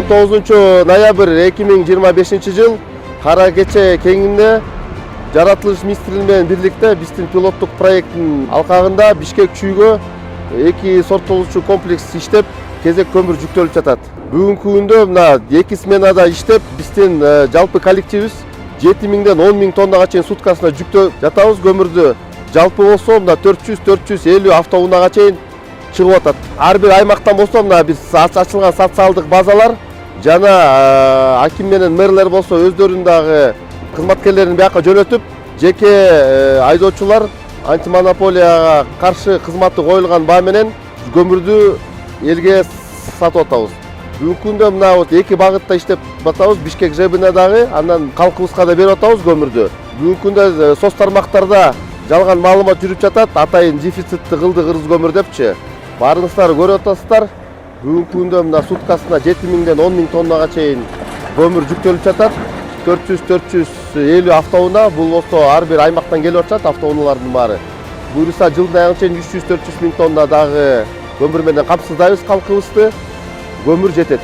19-ноябрь 2025 жыл Кара Кече кеңинде жаратылыш министрлиги менен бирликте биздин пилоттук проекттин алкагында Бишкек чүйгө 2 сорттолуучу комплекс иштеп, кезек көмүр жүктөлүп жатат. Бүгүнкү күндө мына 2 сменада иштеп, биздин жалпы коллективибиз 7000ден 10000 тоннага чейин суткасына жүктөп жатабыз көмүрдү. Жалпы болсо мына 400-450 автоунаага чейин чыгып атат. Ар бир аймактан болсо мына биз ачылган социалдык базалар жана аким менен мэрлер болсо өздөрүнүн дагы кызматкерлерин бияка жөнөтүп, жеке айдоочулар антимонополияга каршы кызматы коюлган баа менен көмүрдү элге сатып атабыз. Бүгүнкү күндө мына 2 багытта иштеп атабыз. Бишкек ЖЭБине дагы, андан калкыбызга да берип атабыз көмүрдү. Бүгүнкү күндө соц тармактарда жалган маалымат жүрүп жатат. Атайын дефицитти кылды кыргыз көмүр депчи. Баарыңыздар көрүп атасыздар. Бүгүнкү күндө мына суткасына 7000ден 10000 тоннага чейин көмүр жүктөлүп жатат. 400-450 автоунаа, бул болсо ар бир аймактан келип атат автоунаалардын баары. Буюрса жылдын аягына чейин 300-400 миң тонна дагы көмүр менен камсыздайбыз калкыбызды. Көмүр жетет.